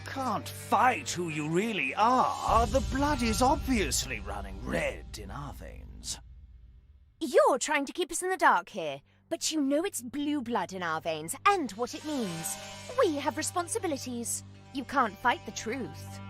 can't fight who you really are. The blood is obviously running red in our veins. You're trying to keep us in the dark here, but you know it's blue blood in our veins and what it means. We have responsibilities. You can't fight the truth.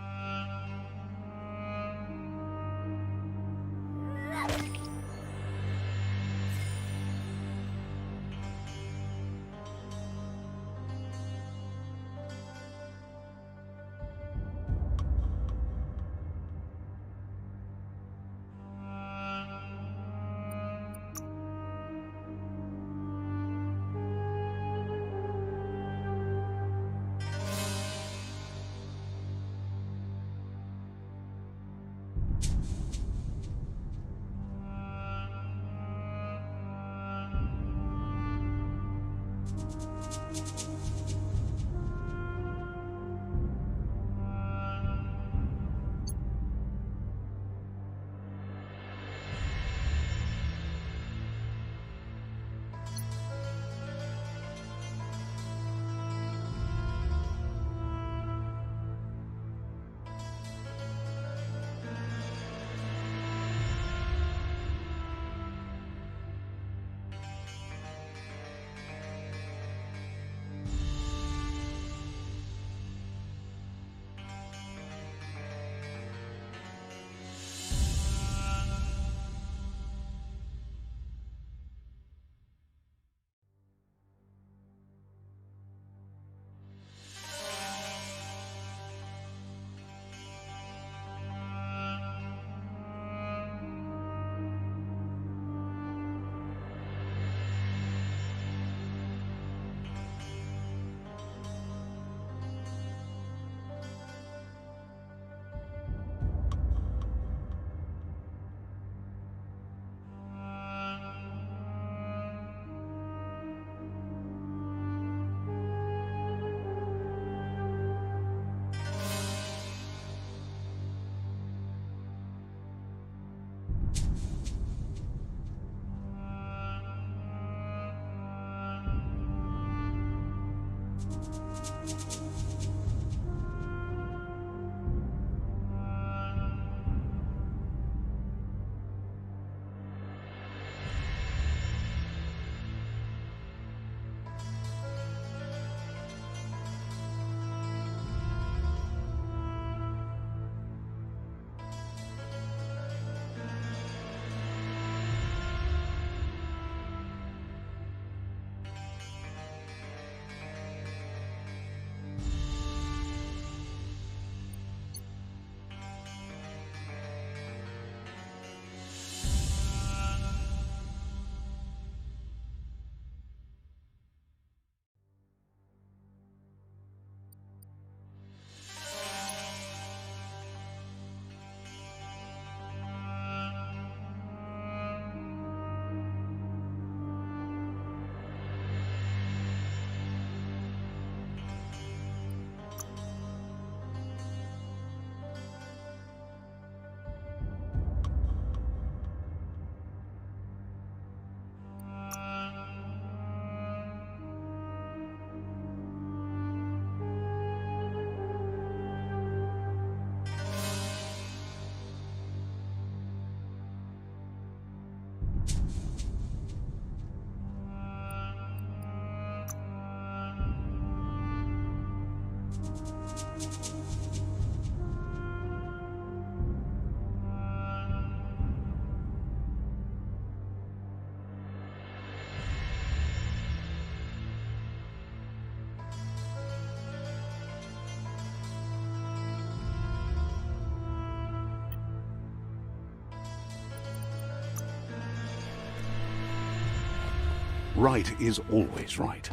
Right is always right.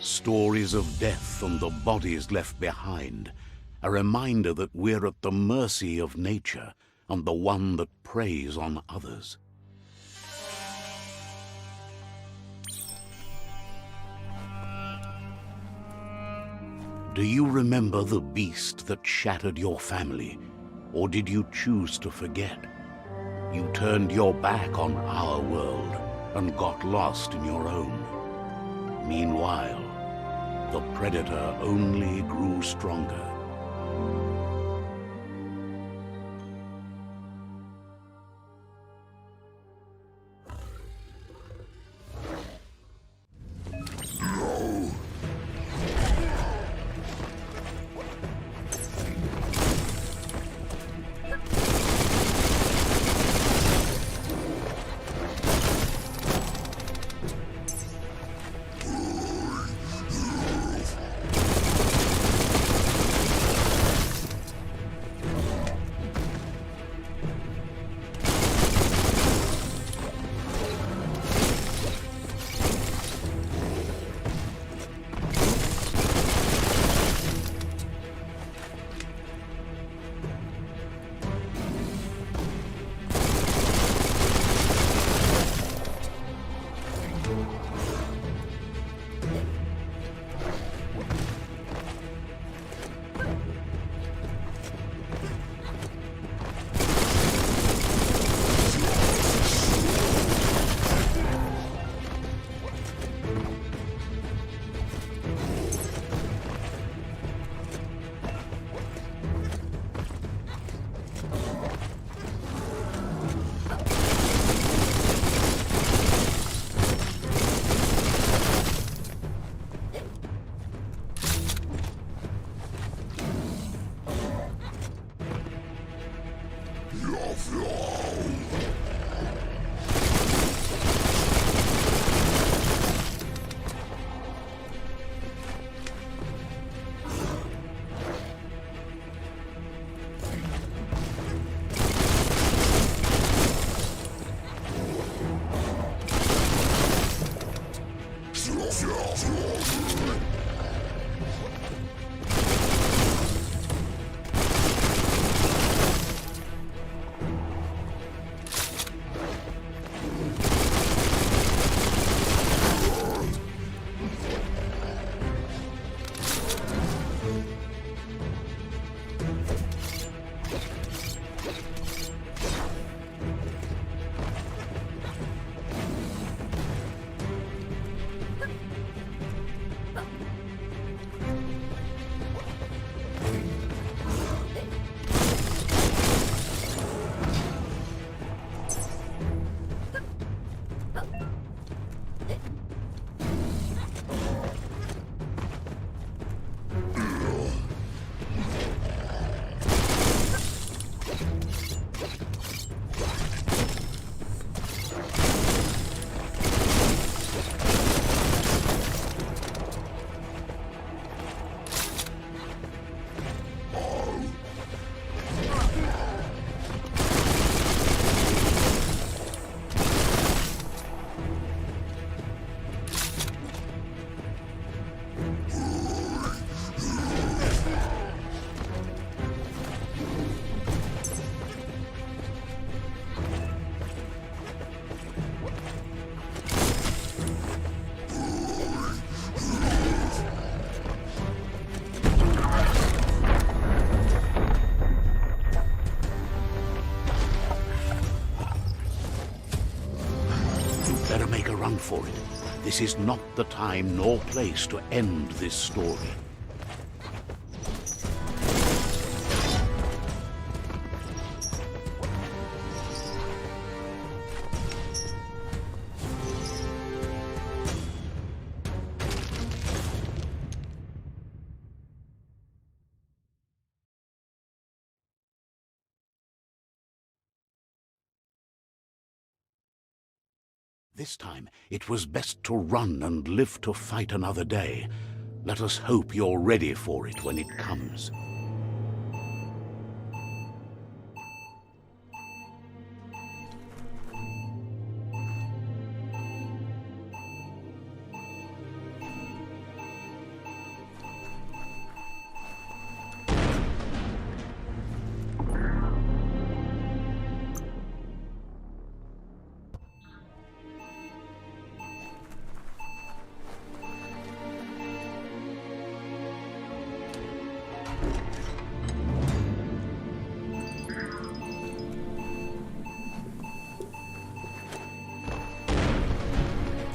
Stories of death and the bodies left behind, a reminder that we're at the mercy of nature and the one that preys on others. Do you remember the beast that shattered your family, or did you choose to forget? You turned your back on our world and got lost in your own. Meanwhile, the predator only grew stronger. Run for it. This is not the time nor place to end this story. This time, it was best to run and live to fight another day. Let us hope you're ready for it when it comes.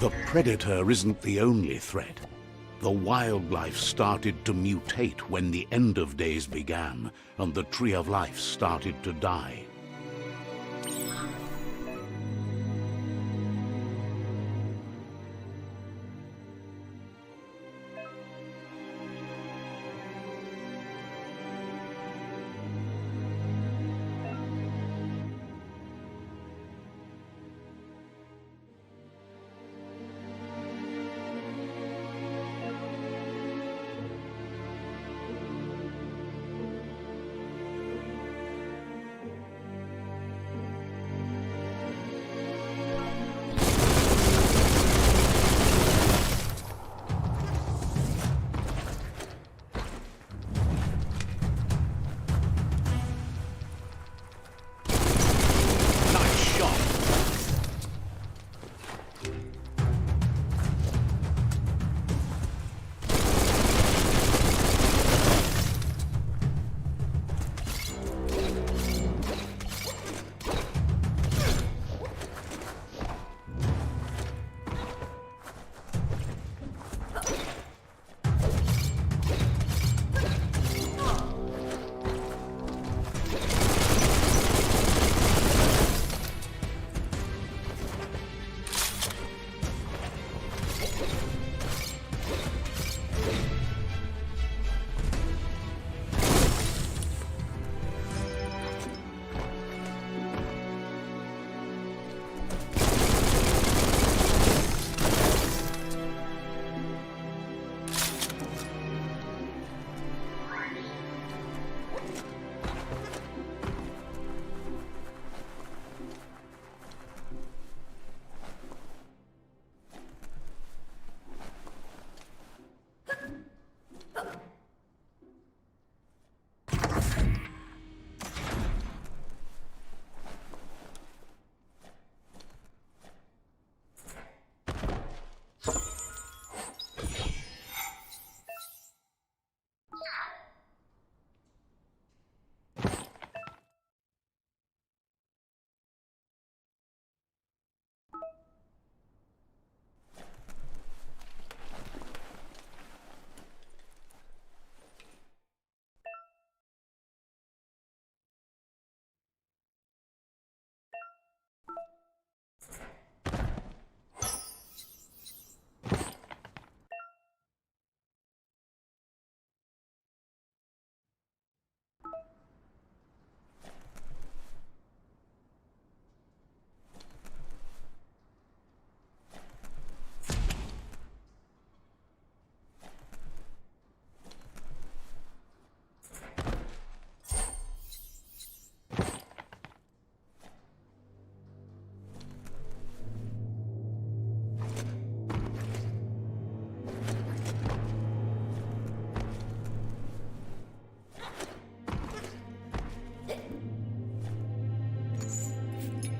the predator isn't the only threat. The wildlife started to mutate when the end of days began and the tree of life started to die.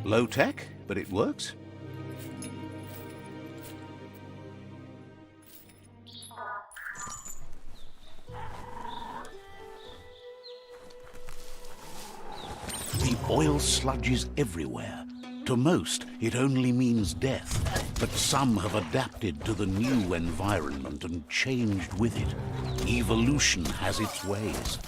Low tech, but it works. The oil sludges everywhere. To most, it only means death, but some have adapted to the new environment and changed with it. Evolution has its ways.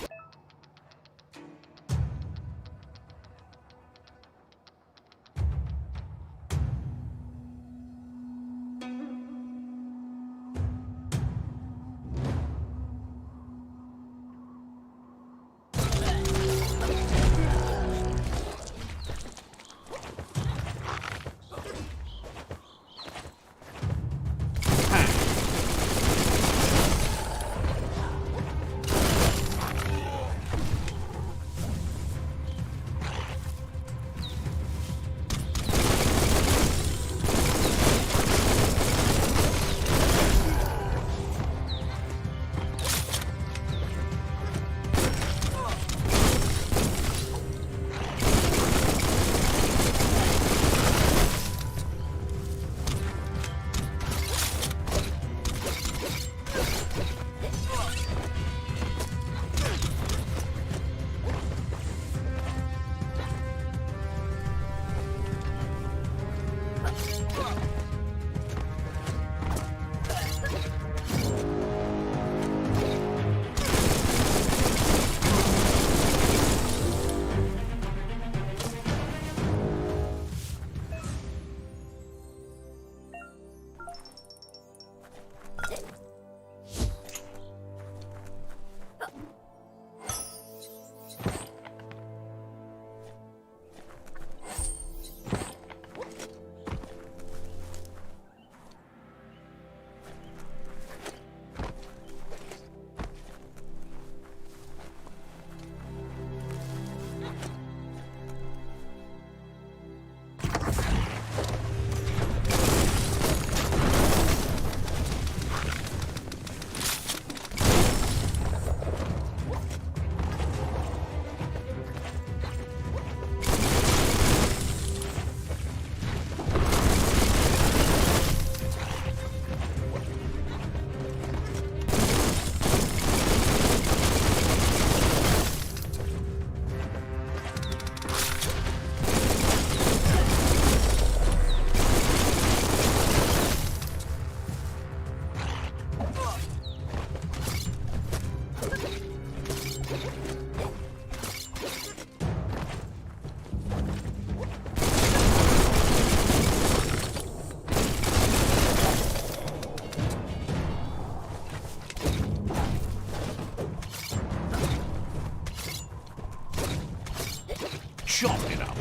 chopped it up.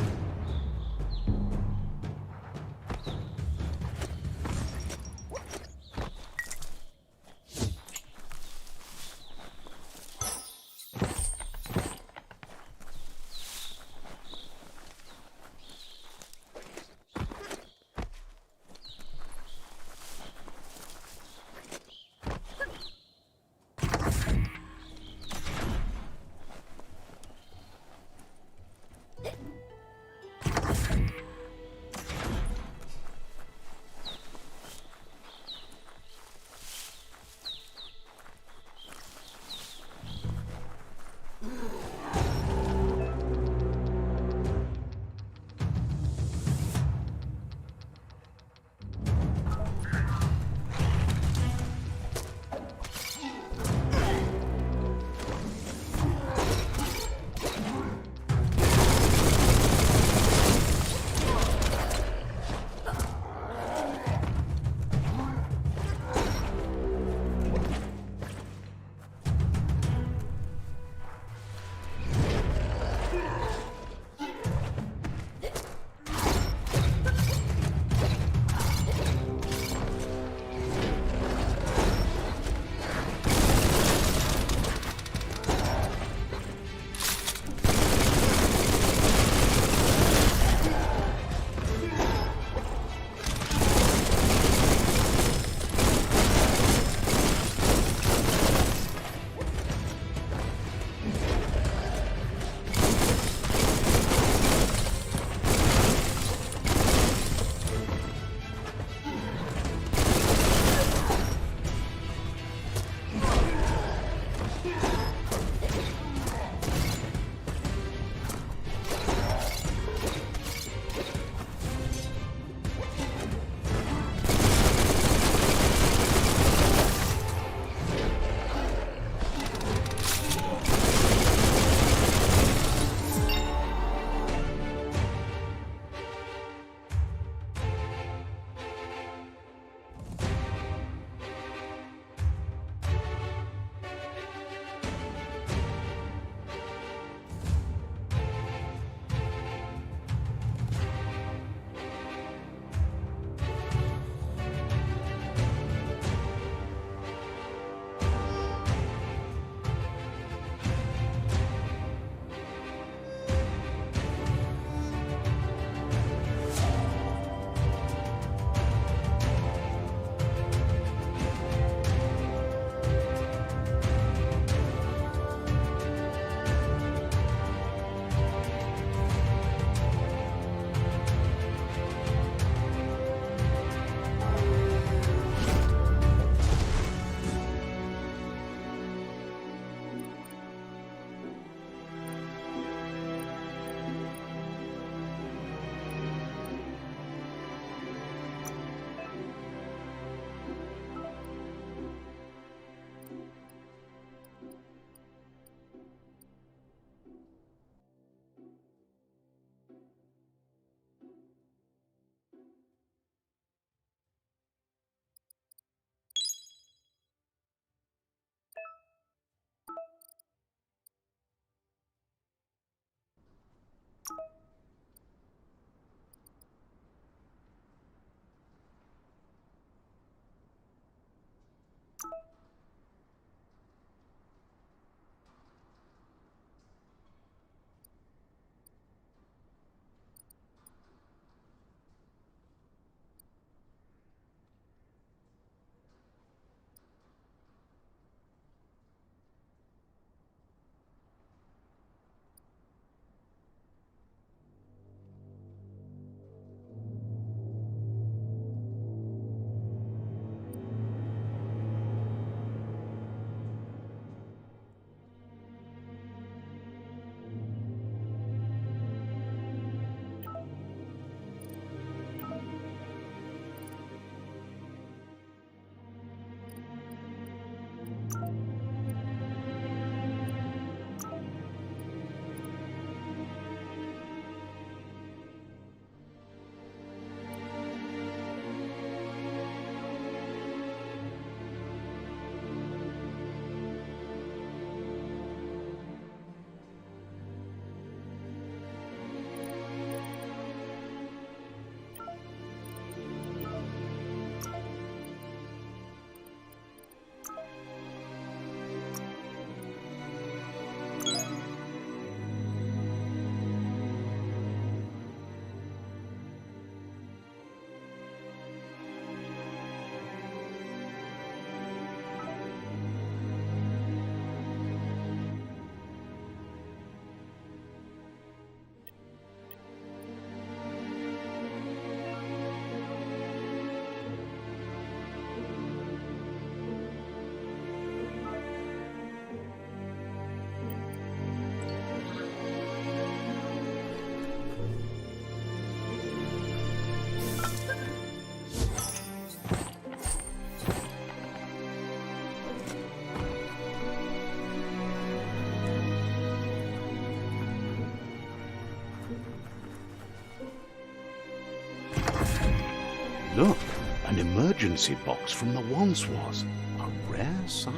emergency box from the once was. A rare sight.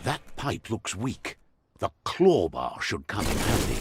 That pipe looks weak. The claw bar should come in handy.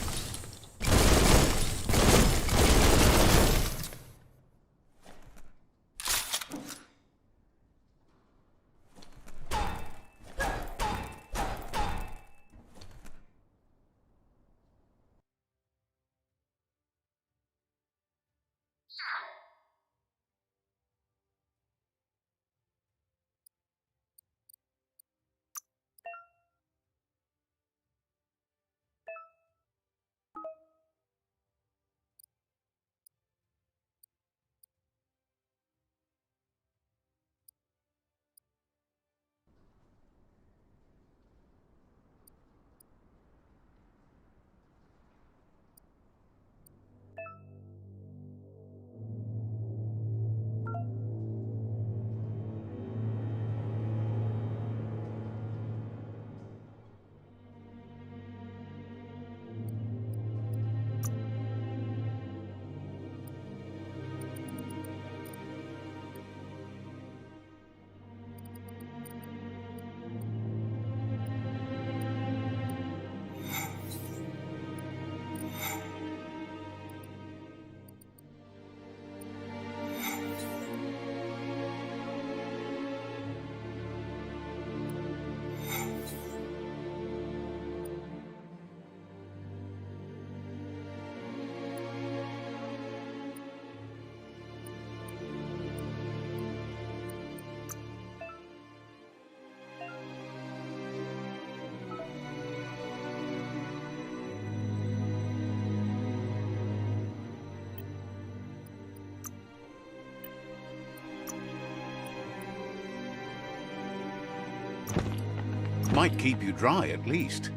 Might keep you dry, at least.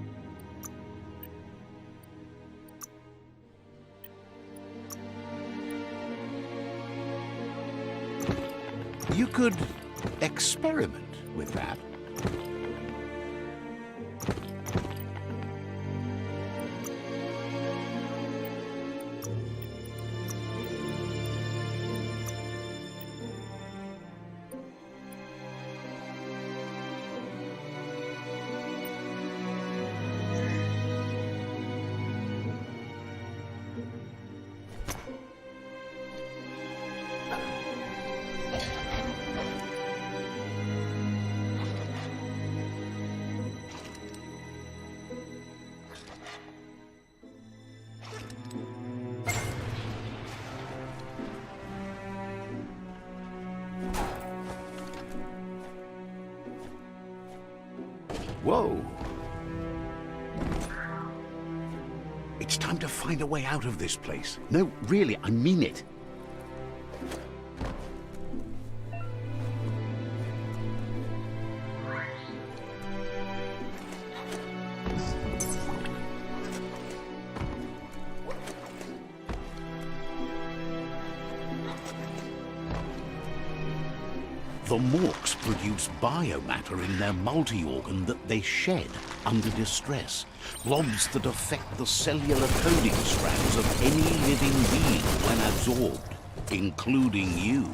You could experiment with that. Whoa! It's time to find a way out of this place. No, really, I mean it. The morks produce biomatter in their multi-organ that they shed under distress, blobs that affect the cellular coding strands of any living being when absorbed, including you.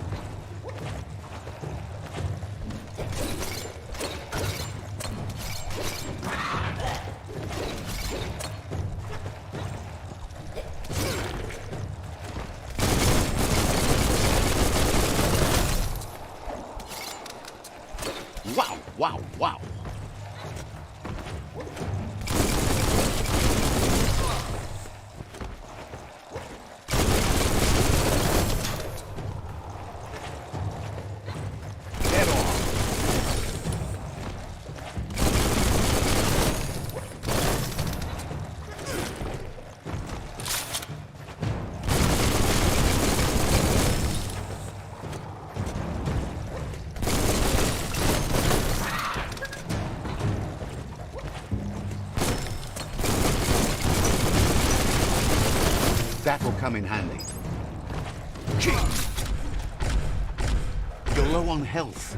wow, wow. Get on. That'll come in handy. Gee! You're low on health.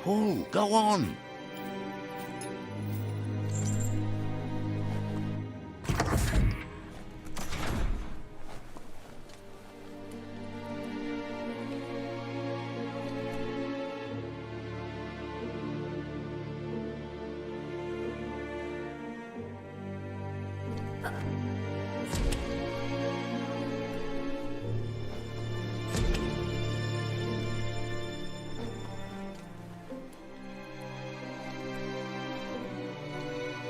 Pull, go on.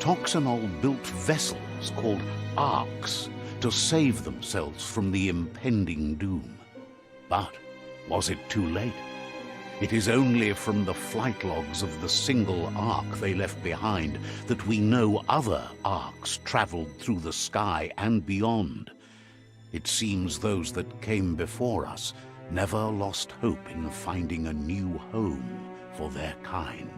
Toxanol built vessels called arks to save themselves from the impending doom. But was it too late? It is only from the flight logs of the single ark they left behind that we know other arks traveled through the sky and beyond. It seems those that came before us never lost hope in finding a new home for their kind.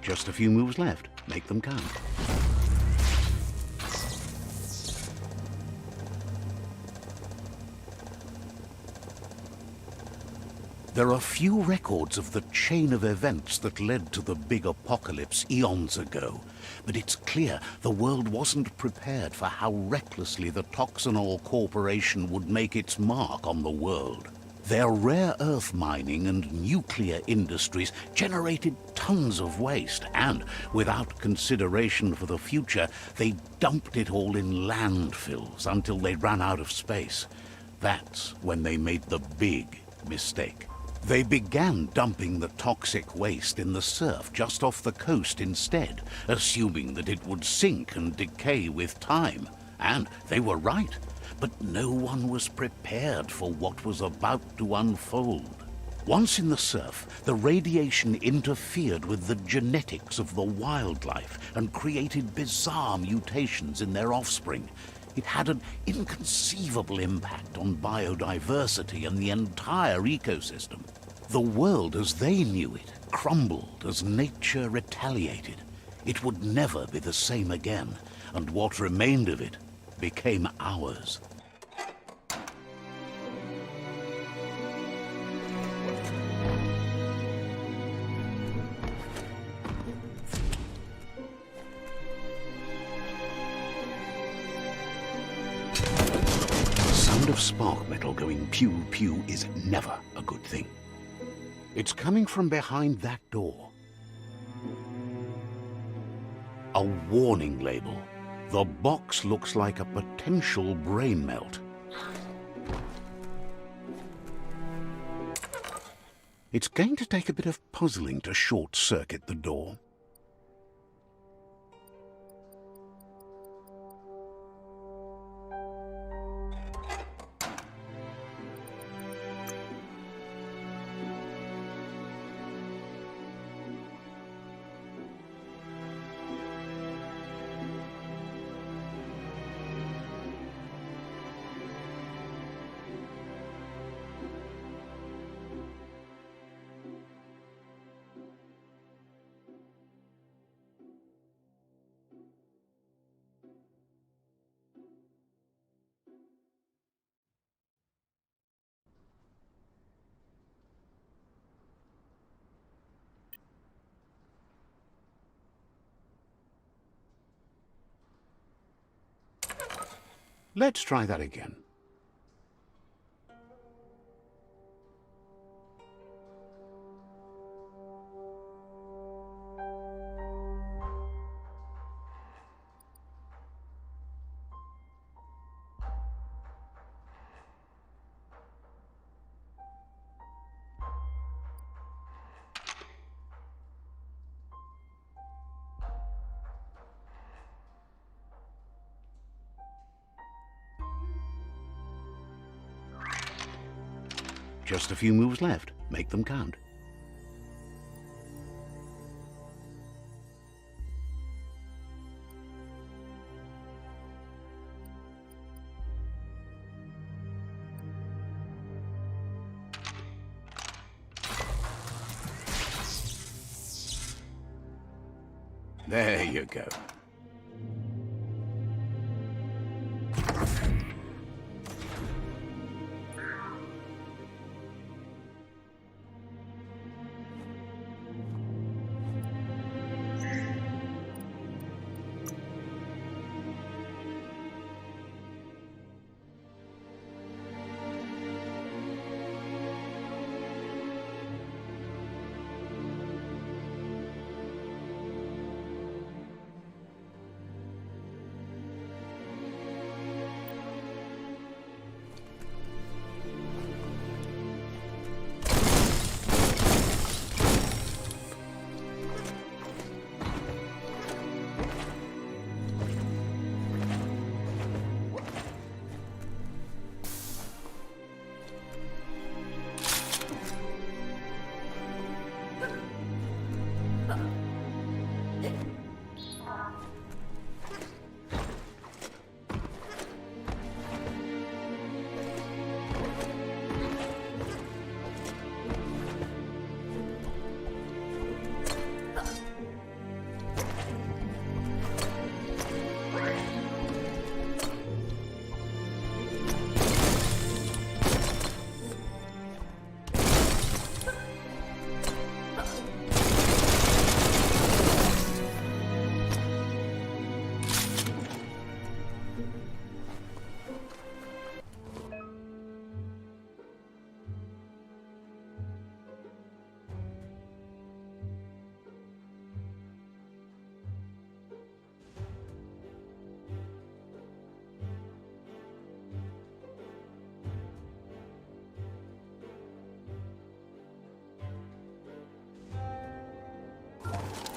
Just a few moves left. Make them count. There are few records of the chain of events that led to the big apocalypse eons ago, but it's clear the world wasn't prepared for how recklessly the Toxanol Corporation would make its mark on the world. Their rare earth mining and nuclear industries generated tons of waste, and, without consideration for the future, they dumped it all in landfills until they ran out of space. That's when they made the big mistake. They began dumping the toxic waste in the surf just off the coast instead, assuming that it would sink and decay with time. And they were right, but no one was prepared for what was about to unfold. Once in the surf, the radiation interfered with the genetics of the wildlife and created bizarre mutations in their offspring. It had an inconceivable impact on biodiversity and the entire ecosystem. The world as they knew it crumbled as nature retaliated. It would never be the same again, and what remained of it became ours. Of spark metal going pew-pew is never a good thing. It's coming from behind that door. A warning label. The box looks like a potential brain melt. It's going to take a bit of puzzling to short-circuit the door. Let's try that again. Just a few moves left. Make them count. There you go.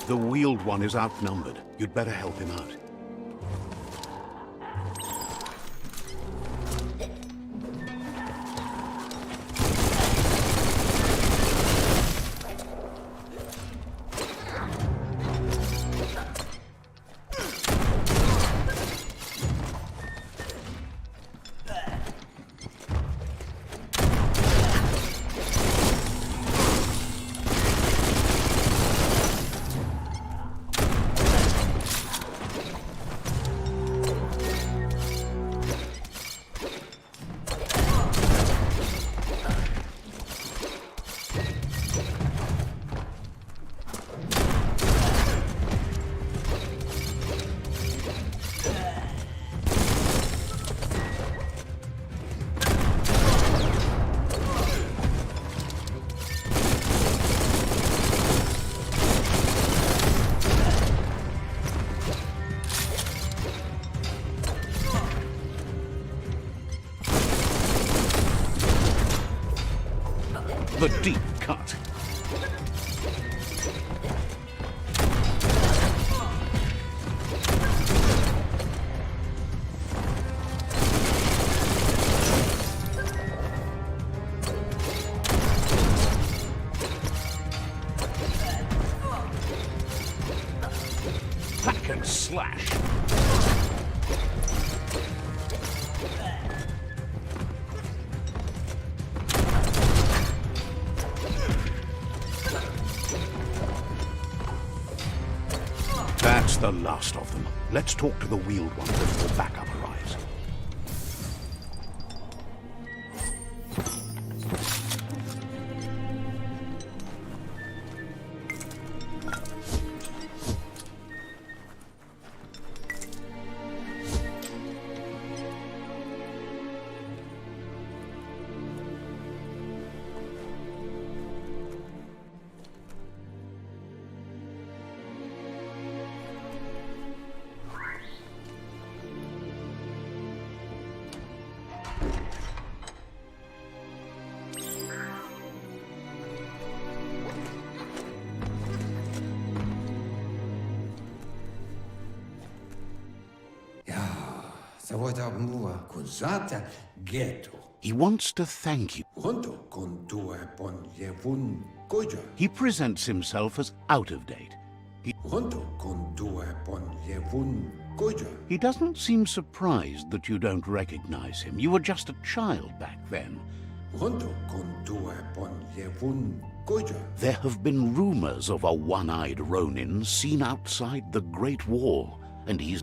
The Wheeled One is outnumbered. You'd better help him out. The deep cut. Hack and slash. That's the last of them. Let's talk to the Wheeled One before backup arrives. He wants to thank you. He presents himself as out of date. He doesn't seem surprised that you don't recognize him. You were just a child back then. There have been rumors of a one-eyed Ronin seen outside the Great Wall, and he's...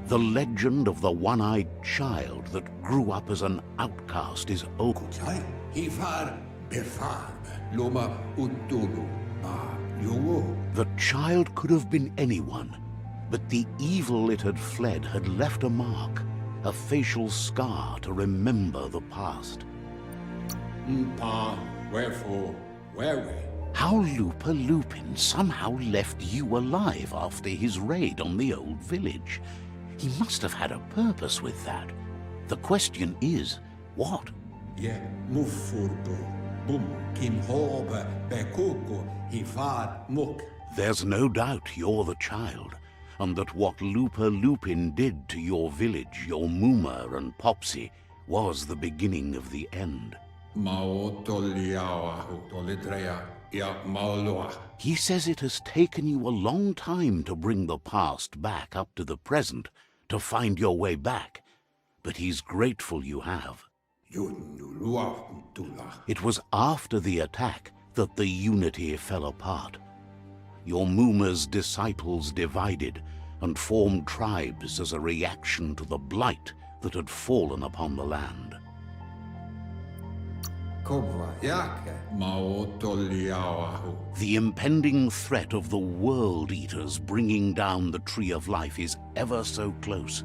The legend of the one-eyed child that grew up as an outcast is old. The child could have been anyone, but the evil it had fled had left a mark, a facial scar to remember the past. How Lupa Lupin somehow left you alive after his raid on the old village. He must have had a purpose with that. The question is, what? There's no doubt you're the child, and that what Lupa Lupin did to your village, your Muma and Popsy, was the beginning of the end. He says it has taken you a long time to bring the past back up to the present, to find your way back, but he's grateful you have. It was after the attack that the unity fell apart. Your Muma's disciples divided and formed tribes as a reaction to the blight that had fallen upon the land. The impending threat of the World Eaters bringing down the Tree of Life is ever so close.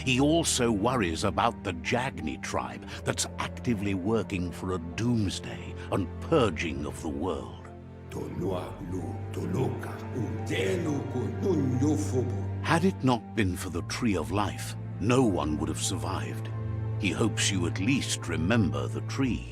He also worries about the Jagni tribe that's actively working for a doomsday and purging of the world. Had it not been for the Tree of Life, no one would have survived. He hopes you at least remember the tree.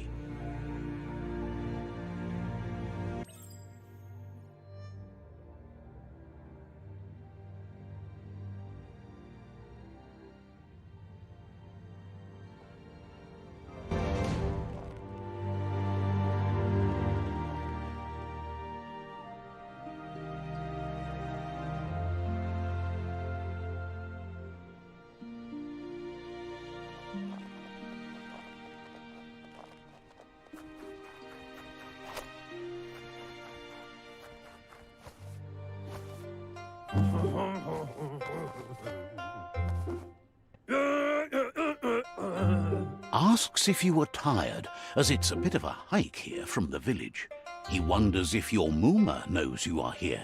asks if you are tired, as it's a bit of a hike here from the village. He wonders if your Mooma knows you are here.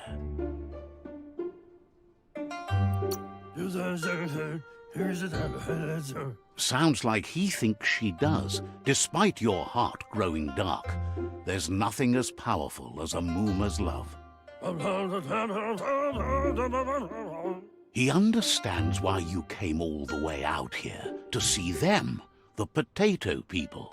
Sounds like he thinks she does, despite your heart growing dark. There's nothing as powerful as a Mooma's love. He understands why you came all the way out here, to see them, the potato people.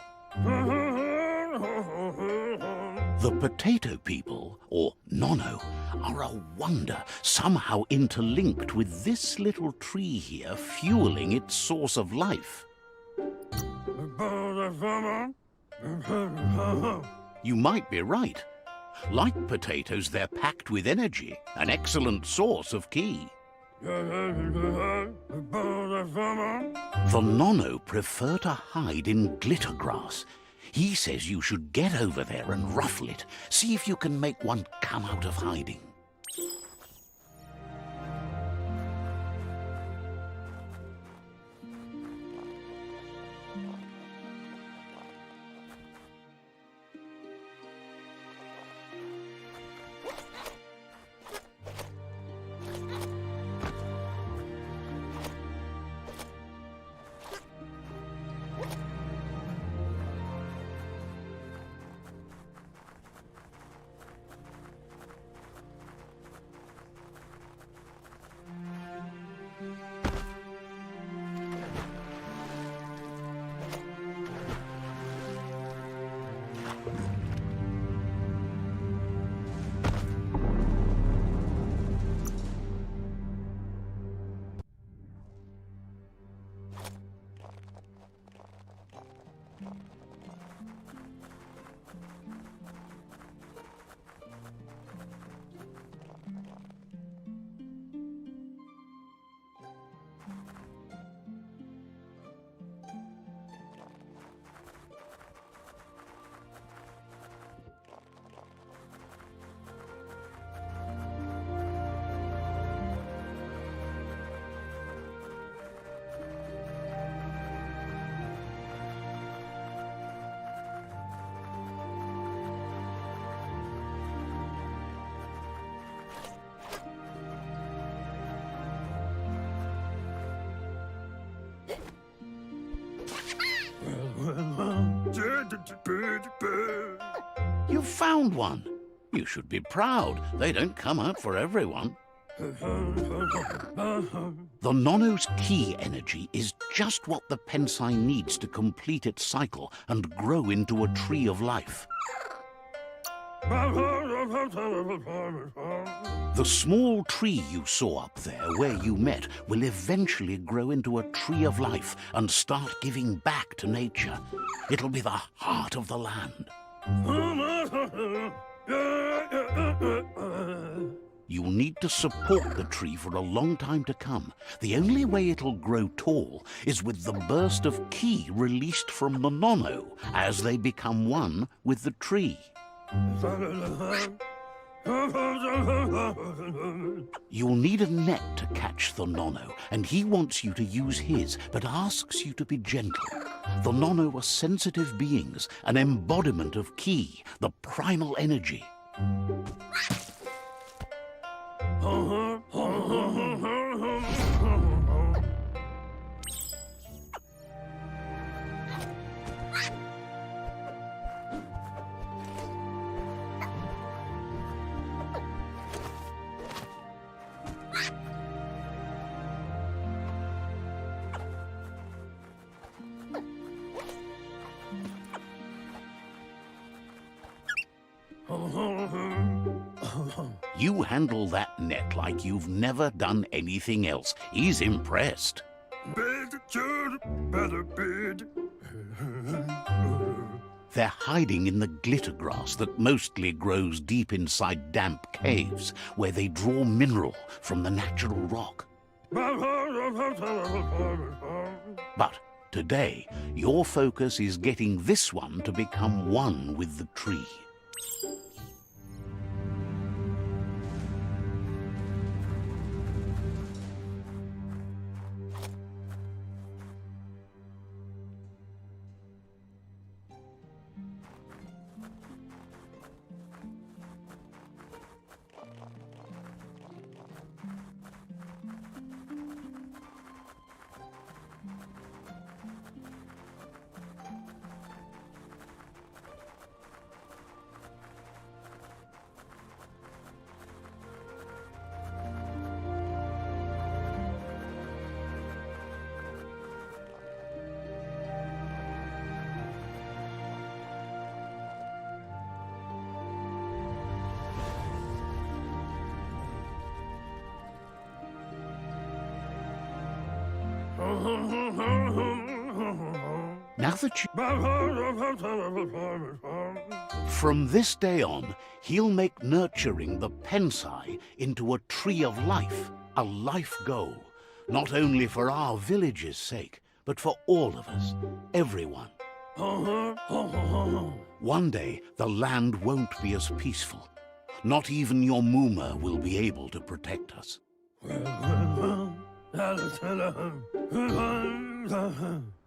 The potato people, or Nono, are a wonder, somehow interlinked with this little tree here fueling its source of life. You might be right. Like potatoes, they're packed with energy, an excellent source of ki. The Nono prefer to hide in glitter grass. He says you should get over there and ruffle it. See if you can make one come out of hiding. You found one. You should be proud. They don't come out for everyone. The Nono's ki energy is just what the Pensai needs to complete its cycle and grow into a tree of life. The small tree you saw up there where you met will eventually grow into a tree of life and start giving back to nature. It'll be the heart of the land. You'll need to support the tree for a long time to come. The only way it'll grow tall is with the burst of ki released from the Nono as they become one with the tree. You'll need a net to catch the Nono, and he wants you to use his, but asks you to be gentle. The Nono are sensitive beings, an embodiment of ki, the primal energy. You handle that net like you've never done anything else. He's impressed. They're hiding in the glitter grass that mostly grows deep inside damp caves, where they draw mineral from the natural rock. But today, your focus is getting this one to become one with the tree. Now that From this day on, he'll make nurturing the pensai into a tree of life, a life goal, not only for our village's sake, but for all of us, everyone. One day, the land won't be as peaceful. Not even your Muma will be able to protect us.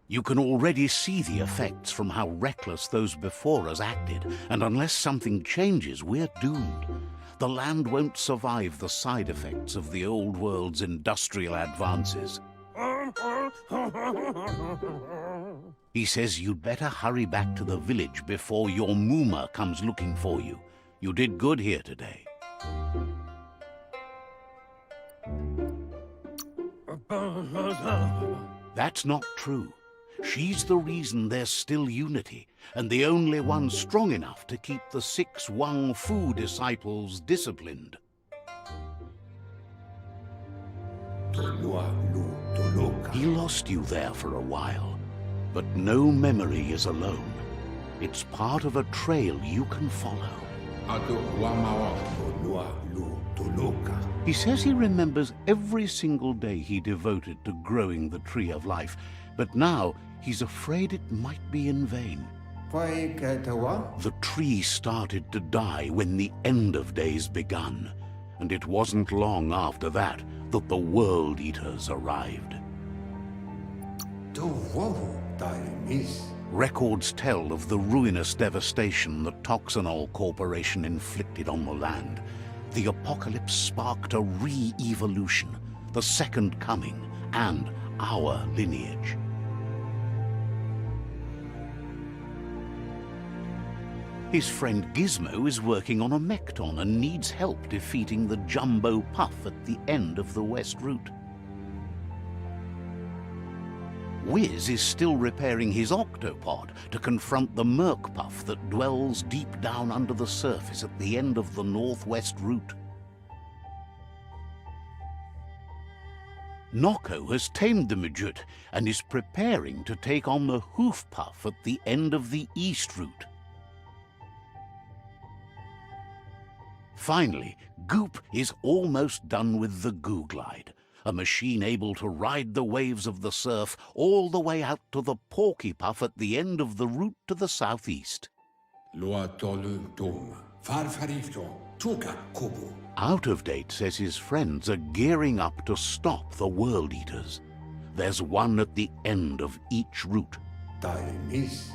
You can already see the effects from how reckless those before us acted, and unless something changes, we're doomed. The land won't survive the side effects of the old world's industrial advances. He says you'd better hurry back to the village before your Muma comes looking for you. You did good here today. That's not true. She's the reason there's still unity, and the only one strong enough to keep the 6 Wang Fu disciples disciplined. He lost you there for a while, but no memory is alone. It's part of a trail you can follow. He says he remembers every single day he devoted to growing the Tree of Life, but now he's afraid it might be in vain. The tree started to die when the end of days begun, and it wasn't long after that that the World Eaters arrived. Records tell of the ruinous devastation the Toxanol Corporation inflicted on the land. The apocalypse sparked a re-evolution, the second coming, and our lineage. His friend Gizmo is working on a Mekton and needs help defeating the Jumbo Puff at the end of the West Route. Wiz is still repairing his octopod to confront the Merc Puff that dwells deep down under the surface at the end of the Northwest Route. Noko has tamed the Midget and is preparing to take on the Hoof Puff at the end of the East Route. Finally, Goop is almost done with the Goo Glide, a machine able to ride the waves of the surf all the way out to the Porky Puff at the end of the route to the southeast. Out of Date says his friends are gearing up to stop the World Eaters. There's one at the end of each route.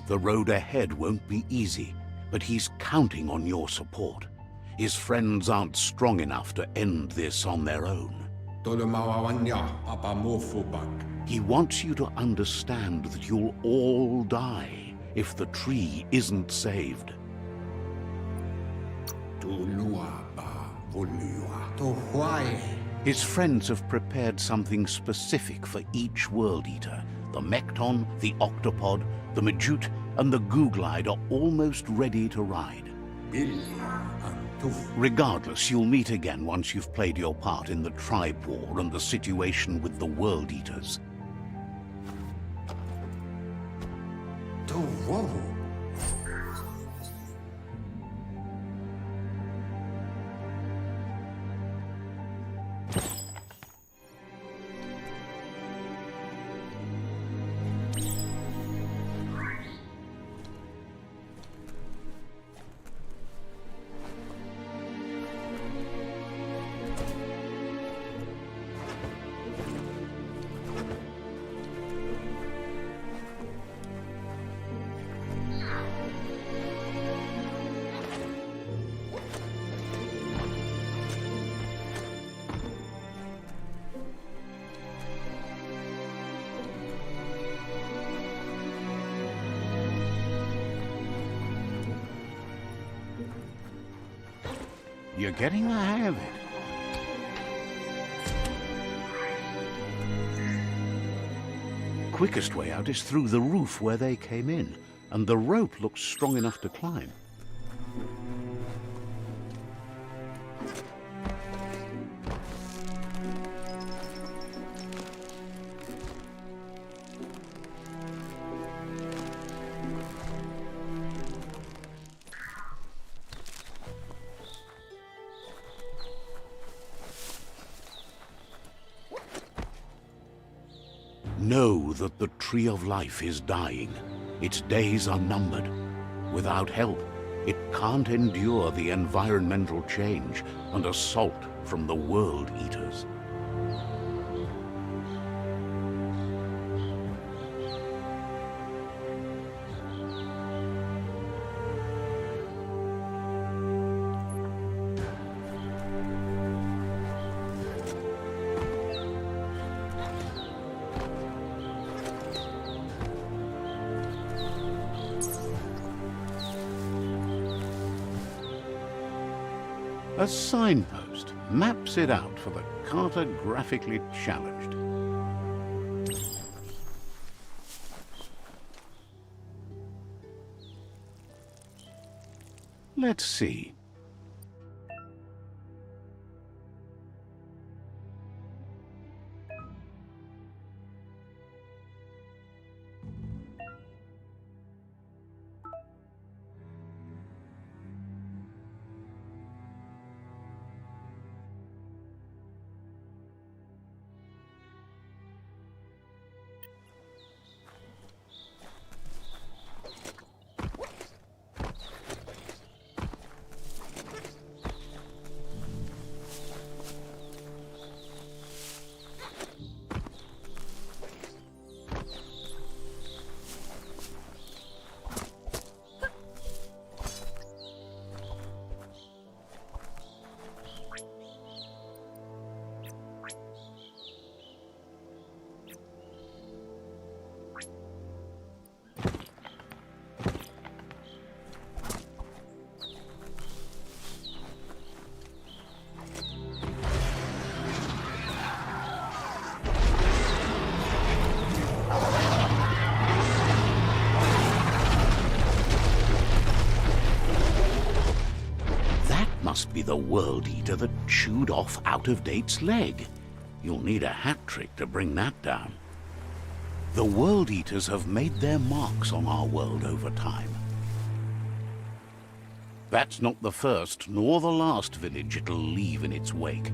The road ahead won't be easy, but he's counting on your support. His friends aren't strong enough to end this on their own. He wants you to understand that you'll all die if the tree isn't saved. His friends have prepared something specific for each World Eater. The Mekton, the Octopod, the Majute, and the Goo Glide are almost ready to ride. Regardless, you'll meet again once you've played your part in the tribe war and the situation with the World Eaters. You're getting the hang of it. Quickest way out is through the roof where they came in, and the rope looks strong enough to climb. Know that the Tree of Life is dying. Its days are numbered. Without help, it can't endure the environmental change and assault from the World Eaters. A signpost maps it out for the cartographically challenged. Let's see. Must be the World Eater that chewed off Out-of-Date's leg. You'll need a hat trick to bring that down. The World Eaters have made their marks on our world over time. That's not the first nor the last village it'll leave in its wake.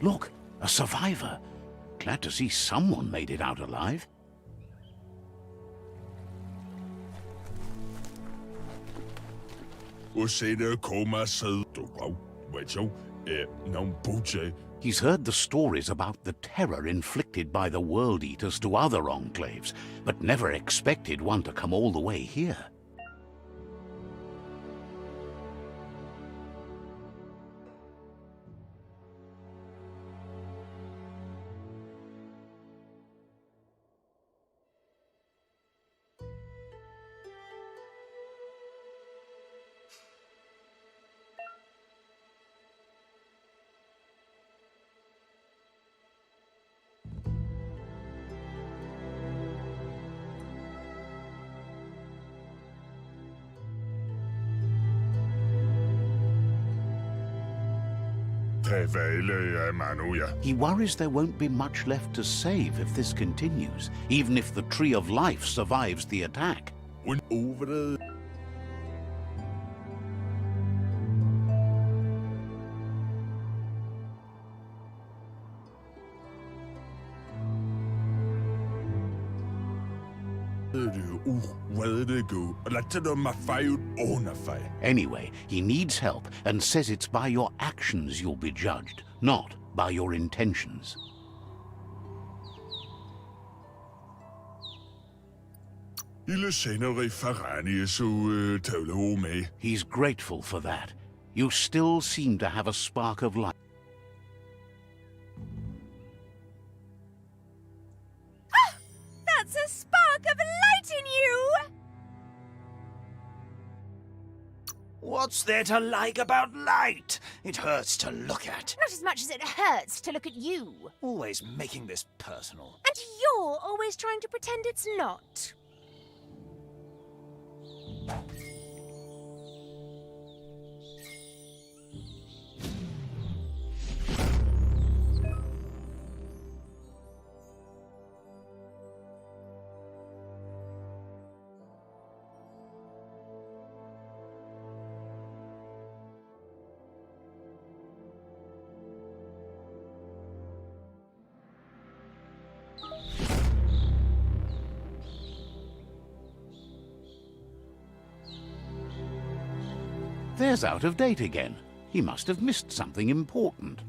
Look, a survivor. Glad to see someone made it out alive. He's heard the stories about the terror inflicted by the World Eaters to other enclaves, but never expected one to come all the way here. He worries there won't be much left to save if this continues, even if the Tree of Life survives the attack. Anyway, he needs help and says it's by your actions you'll be judged, not by your intentions. He's grateful for that. You still seem to have a spark of light. That's a spark of light in you! What's there to like about light? It hurts to look at. Not as much as it hurts to look at you. Always making this personal. And you're always trying to pretend it's not. There's Out of Date again. He must have missed something important.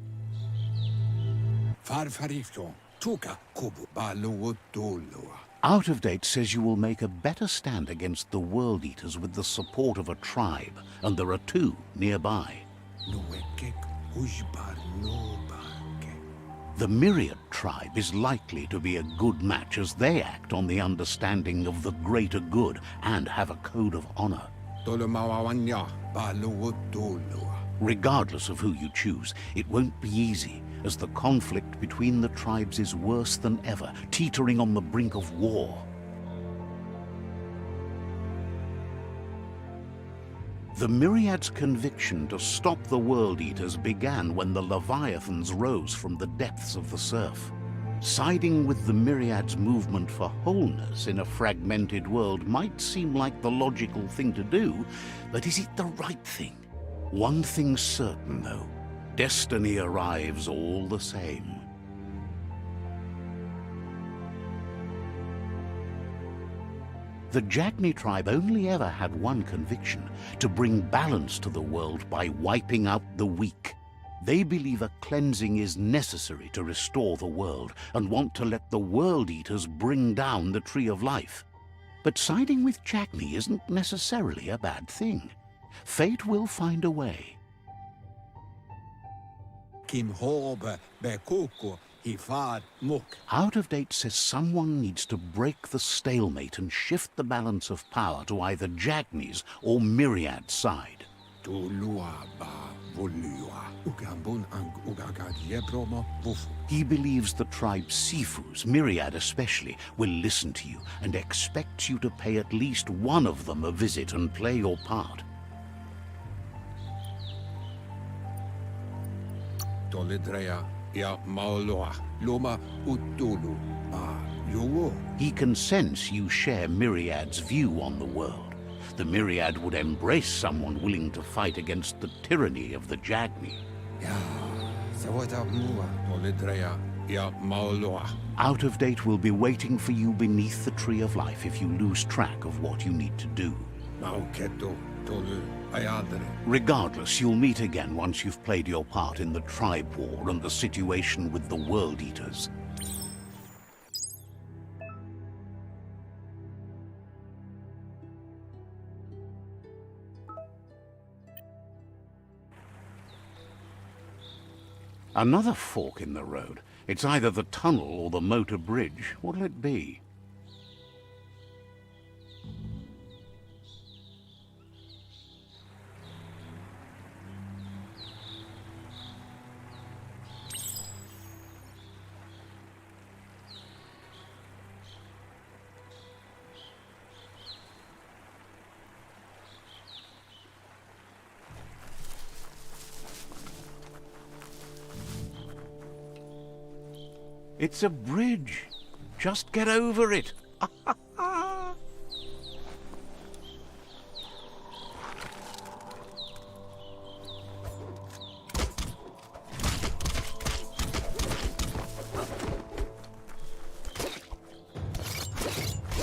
Out of Date says you will make a better stand against the World Eaters with the support of a tribe, and there are two nearby. The Myriad tribe is likely to be a good match as they act on the understanding of the greater good and have a code of honor. Regardless of who you choose, it won't be easy, as the conflict between the tribes is worse than ever, teetering on the brink of war. The Myriad's conviction to stop the World Eaters began when the Leviathans rose from the depths of the surf. Siding with the Myriad's movement for wholeness in a fragmented world might seem like the logical thing to do, but is it the right thing? One thing's certain, though. Destiny arrives all the same. The Jagni tribe only ever had one conviction: to bring balance to the world by wiping out the weak. They believe a cleansing is necessary to restore the world and want to let the World Eaters bring down the Tree of Life. But siding with Jagni isn't necessarily a bad thing. Fate will find a way. Out of Date says someone needs to break the stalemate and shift the balance of power to either Jagni's or Myriad's side. He believes the tribe Sifus, Myriad especially, will listen to you and expects you to pay at least one of them a visit and play your part. He can sense you share Myriad's view on the world. The Myriad would embrace someone willing to fight against the tyranny of the Jagni. Out of Date will be waiting for you beneath the Tree of Life if you lose track of what you need to do. Regardless, you'll meet again once you've played your part in the tribe war and the situation with the World Eaters. Another fork in the road. It's either the tunnel or the motor bridge. What'll it be? It's a bridge. Just get over it.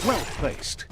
Well placed.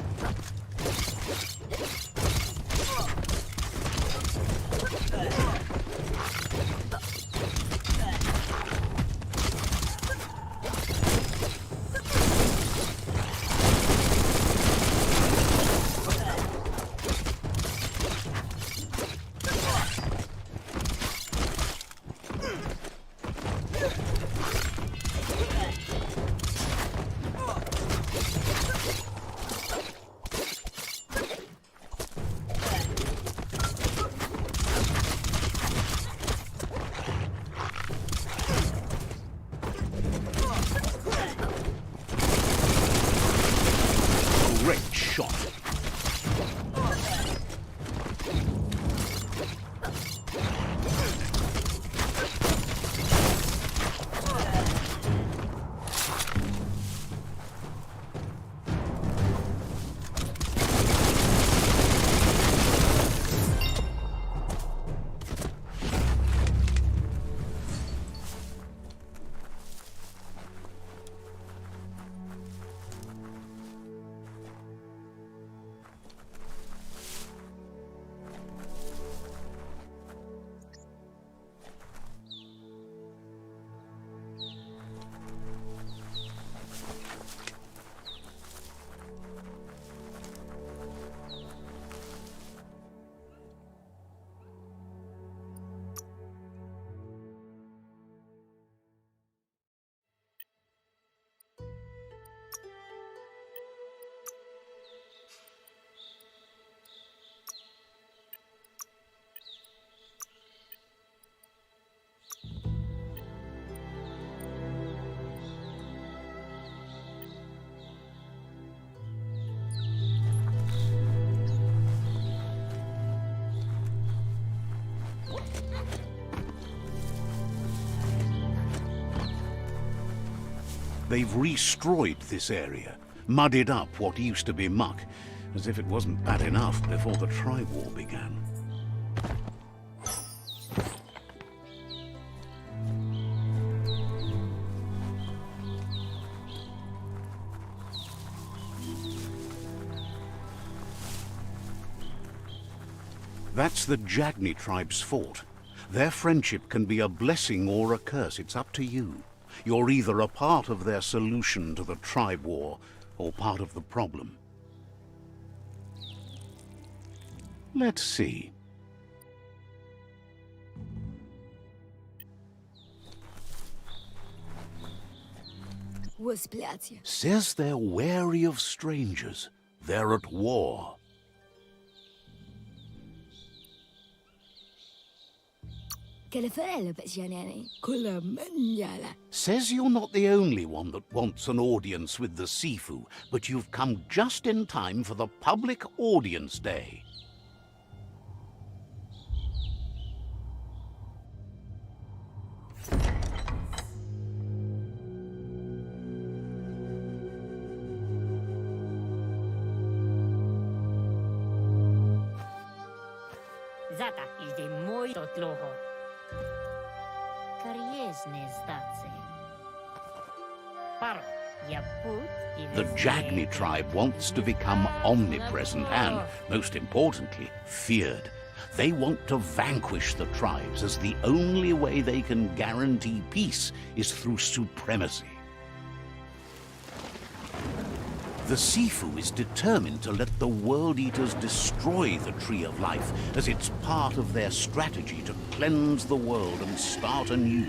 They've destroyed this area, muddied up what used to be muck, as if it wasn't bad enough before the tribe war began. That's the Jagni tribe's fort. Their friendship can be a blessing or a curse. It's up to you. You're either a part of their solution to the tribe war or part of the problem. Let's see. Says they're wary of strangers. They're at war. Says you're not the only one that wants an audience with the Sifu, but you've come just in time for the public audience day. Zata is de moi totloho. Kariesne zdace. Paro, ja put. The Jagni tribe wants to become omnipresent and, most importantly, feared. They want to vanquish the tribes, as the only way they can guarantee peace is through supremacy. The Sifu is determined to let the World Eaters destroy the Tree of Life, as it's part of their strategy to cleanse the world and start anew.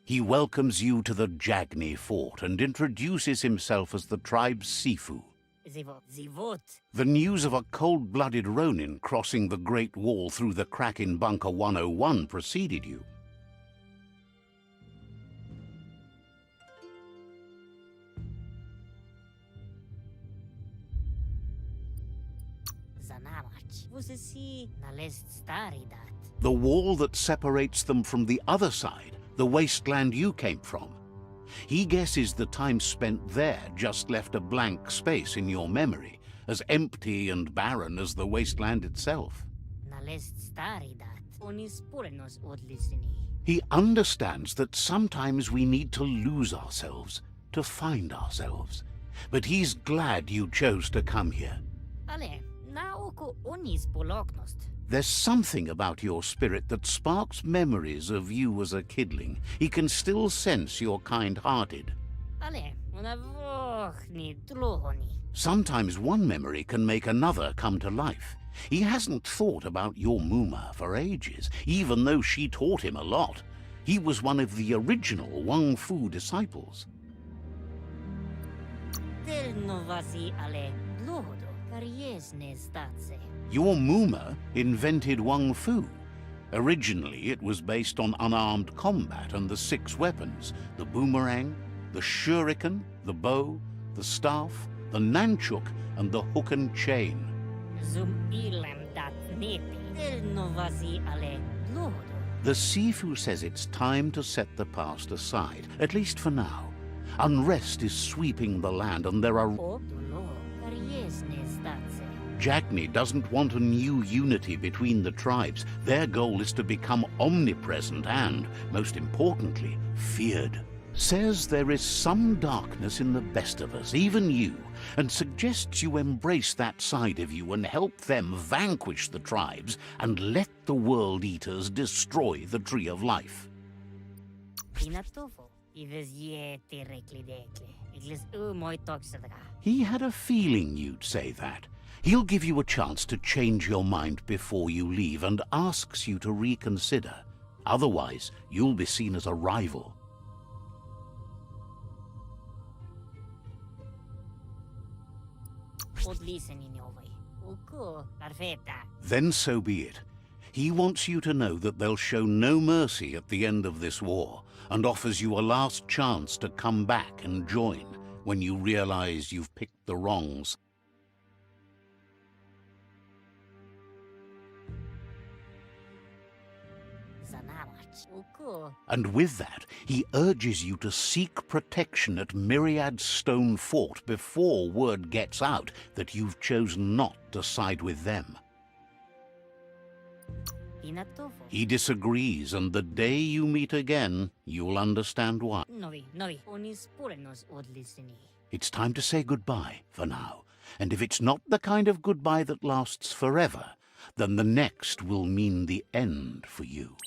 He welcomes you to the Jagni fort and introduces himself as the tribe's Sifu. The news of a cold-blooded Ronin crossing the Great Wall through the crack in Bunker 101 preceded you. The wall that separates them from the other side, the wasteland you came from. He guesses the time spent there just left a blank space in your memory, as empty and barren as the wasteland itself. He understands that sometimes we need to lose ourselves, to find ourselves. But he's glad you chose to come here. There's something about your spirit that sparks memories of you as a kidling. He can still sense you're kind-hearted. Sometimes one memory can make another come to life. He hasn't thought about your Muma for ages, even though she taught him a lot. He was one of the original Wang Fu disciples. Your Muma invented Wang Fu. Originally, it was based on unarmed combat and the 6 weapons: the boomerang, the shuriken, the bow, the staff, the nunchuk, and the hook and chain. The Sifu says it's time to set the past aside, at least for now. Unrest is sweeping the land, and there are... Jagni doesn't want a new unity between the tribes. Their goal is to become omnipresent and, most importantly, feared. Says there is some darkness in the best of us, even you, and suggests you embrace that side of you and help them vanquish the tribes and let the World Eaters destroy the Tree of Life. He had a feeling you'd say that. He'll give you a chance to change your mind before you leave and asks you to reconsider. Otherwise, you'll be seen as a rival. Then so be it. He wants you to know that they'll show no mercy at the end of this war and offers you a last chance to come back and join when you realize you've picked the wrongs. Sanamach. Uku. And with that, he urges you to seek protection at Myriad's stone fort before word gets out that you've chosen not to side with them. Inatofo. He disagrees, and the day you meet again, you'll understand why. Novi. Onis purenos odlisini. It's time to say goodbye for now, and if it's not the kind of goodbye that lasts forever, then the next will mean the end for you.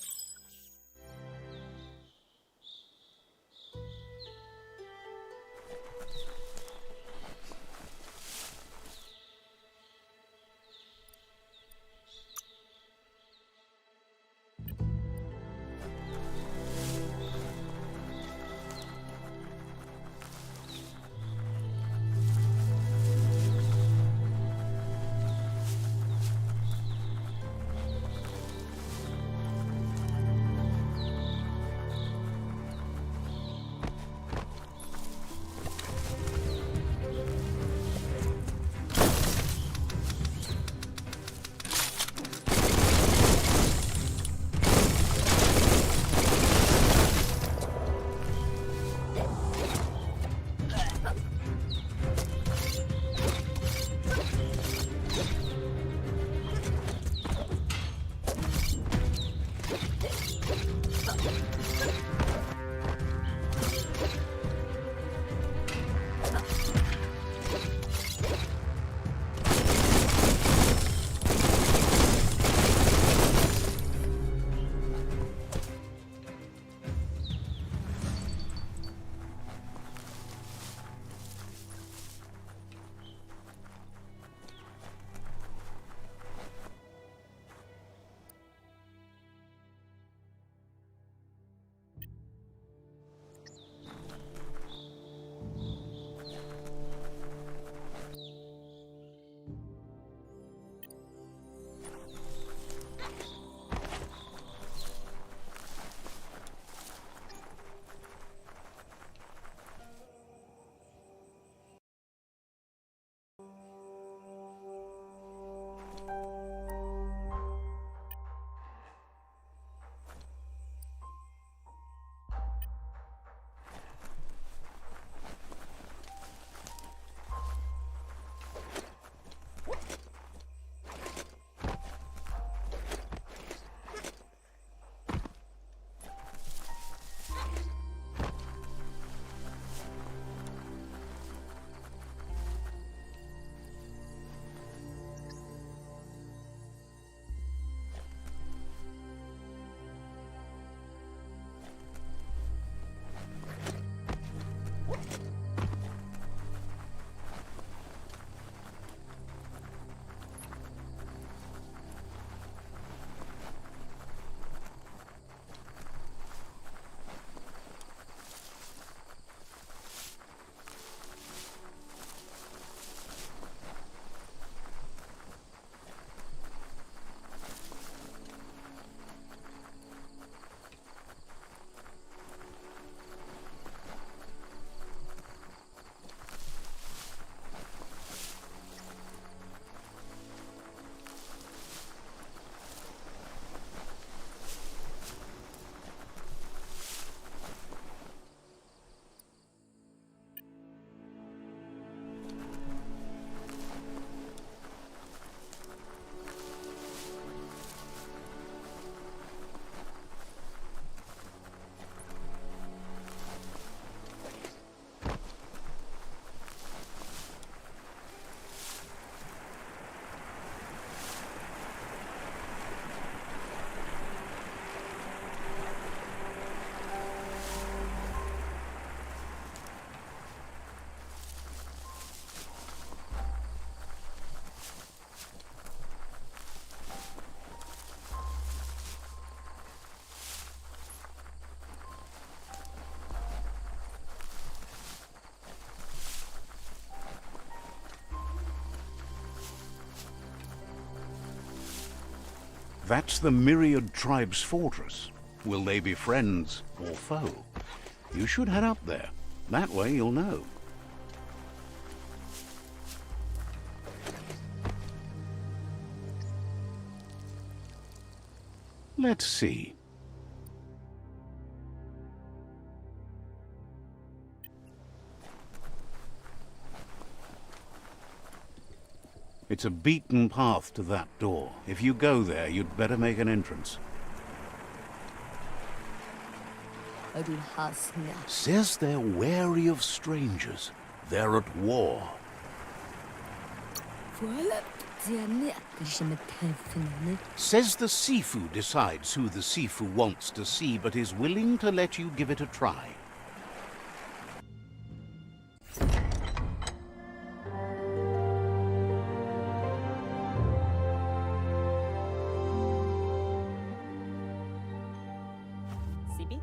That's the Myriad tribe's fortress. Will they be friends or foe? You should head up there. That way you'll know. Let's see. It's a beaten path to that door. If you go there, you'd better make an entrance. Says they're wary of strangers. They're at war. Says the Sifu decides who the Sifu wants to see, but is willing to let you give it a try. Sibi?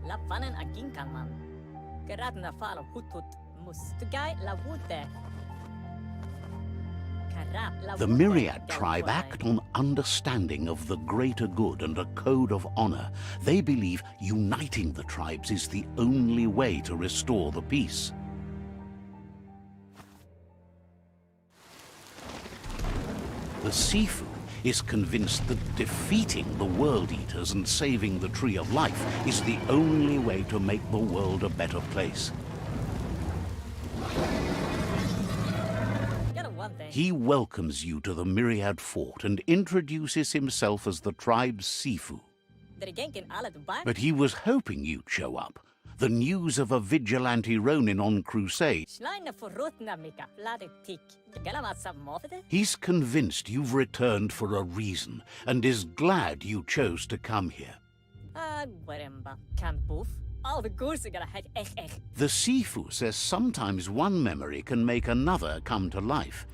La vanen agin kalman. Gerad na falo hutut mus. Tugai la wute. The Myriad tribe act on understanding of the greater good and a code of honor. They believe uniting the tribes is the only way to restore the peace. The Sifu is convinced that defeating the World Eaters and saving the Tree of Life is the only way to make the world a better place. He welcomes you to the Myriad Fort and introduces himself as the tribe's Sifu. But he was hoping you'd show up. The news of a vigilante Ronin on crusade. He's convinced you've returned for a reason and is glad you chose to come here. The Sifu says sometimes one memory can make another come to life.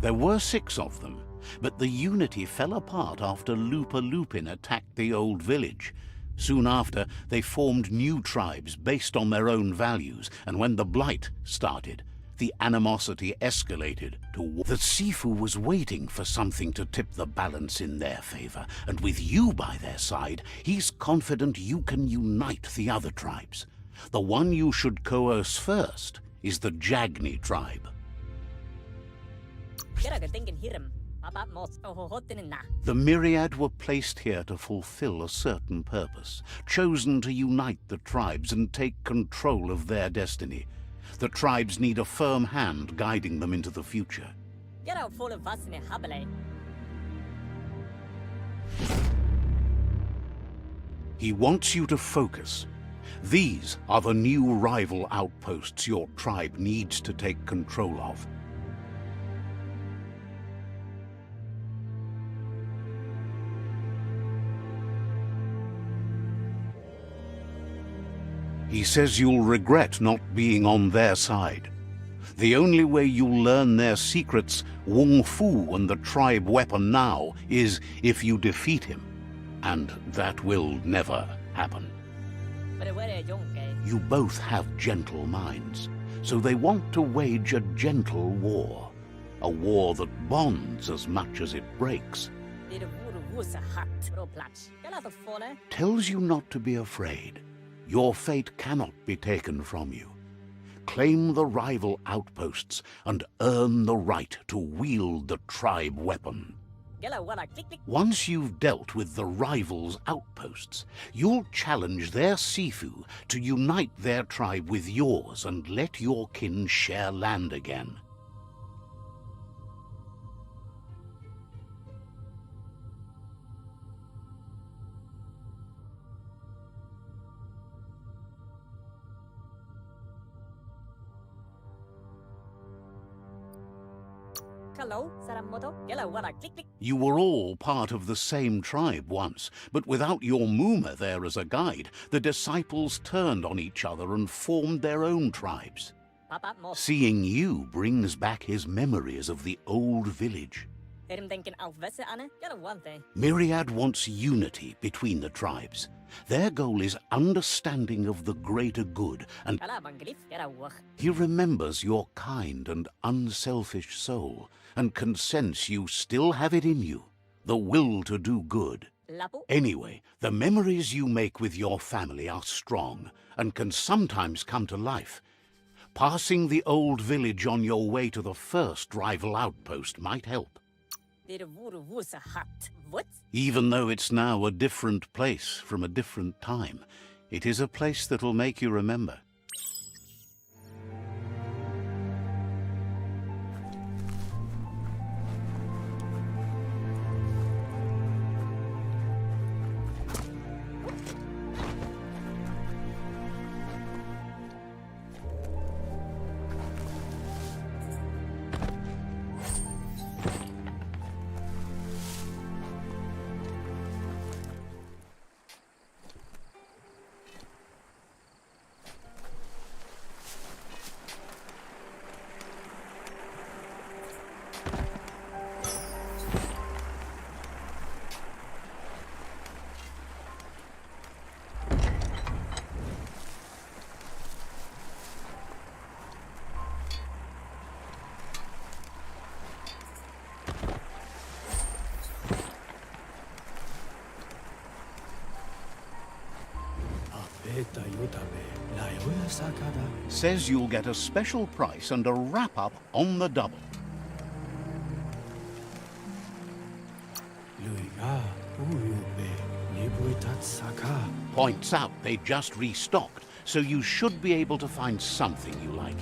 There were 6 of them, but the unity fell apart after Lupa Lupin attacked the old village. Soon after, they formed new tribes based on their own values, and when the Blight started, the animosity escalated to war. The Sifu was waiting for something to tip the balance in their favor, and with you by their side, he's confident you can unite the other tribes. The one you should coerce first is the Jagni tribe. The Myriad were placed here to fulfill a certain purpose, chosen to unite the tribes and take control of their destiny. The tribes need a firm hand guiding them into the future. He wants you to focus. These are the new rival outposts your tribe needs to take control of. He says you'll regret not being on their side. The only way you'll learn their secrets, Wung Fu and the tribe weapon now, is if you defeat him. And that will never happen. You both have gentle minds, so they want to wage a gentle war. A war that bonds as much as it breaks. Tells you not to be afraid. Your fate cannot be taken from you. Claim the rival outposts and earn the right to wield the tribe weapon. Once you've dealt with the rivals' outposts, you'll challenge their Sifu to unite their tribe with yours and let your kin share land again. You were all part of the same tribe once, but without your Muma there as a guide, the disciples turned on each other and formed their own tribes. Seeing you brings back his memories of the old village. Myriad wants unity between the tribes. Their goal is understanding of the greater good, and he remembers your kind and unselfish soul, and can sense you still have it in you, the will to do good. Anyway, the memories you make with your family are strong, and can sometimes come to life. Passing the old village on your way to the first rival outpost might help. Even though it's now a different place from a different time, it is a place that'll make you remember. Says you'll get a special price and a wrap-up on the double. Points out they just restocked, so you should be able to find something you like.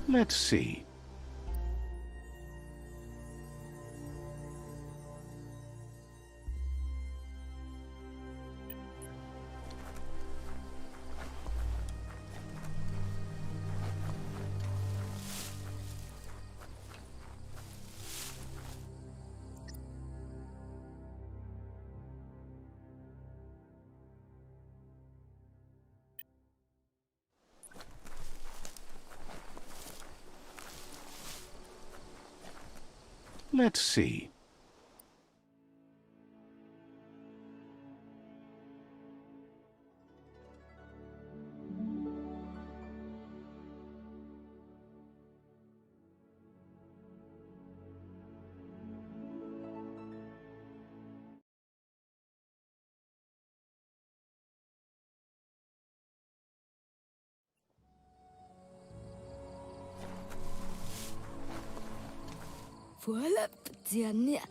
Let's see. Let's see.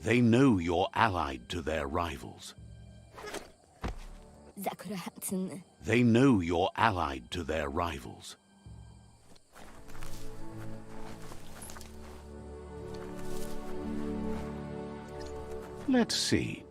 They know you're allied to their rivals. They know you're allied to their rivals. Let's see.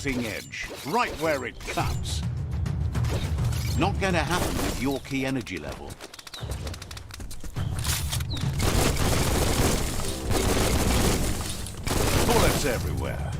cutting edge, right where it cuts. Not going to happen with your key energy level. Bullets everywhere.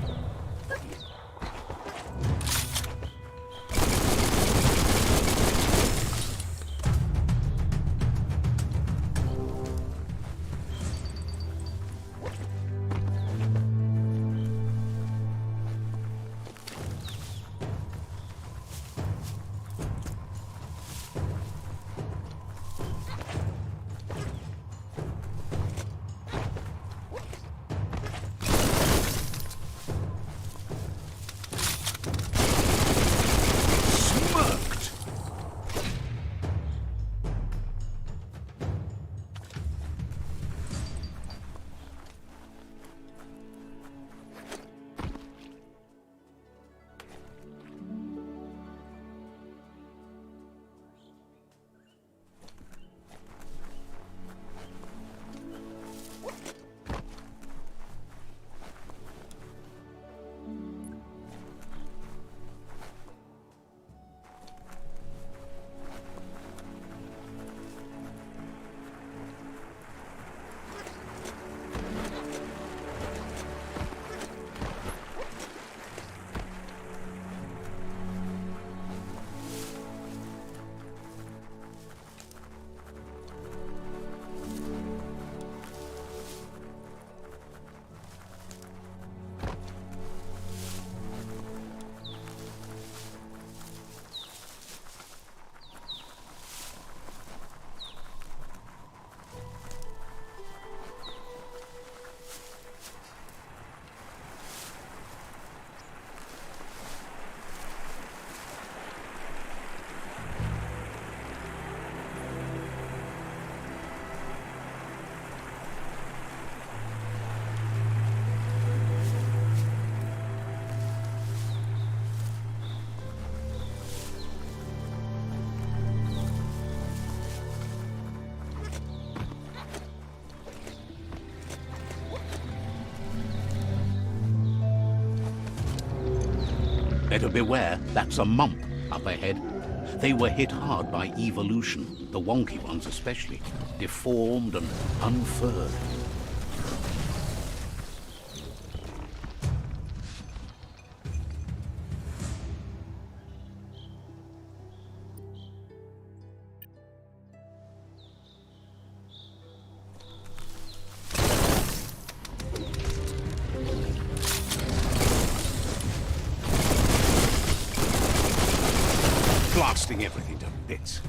Better beware, that's a mump up ahead. They were hit hard by evolution, the wonky ones especially, deformed and unfurred. Blasting everything to bits.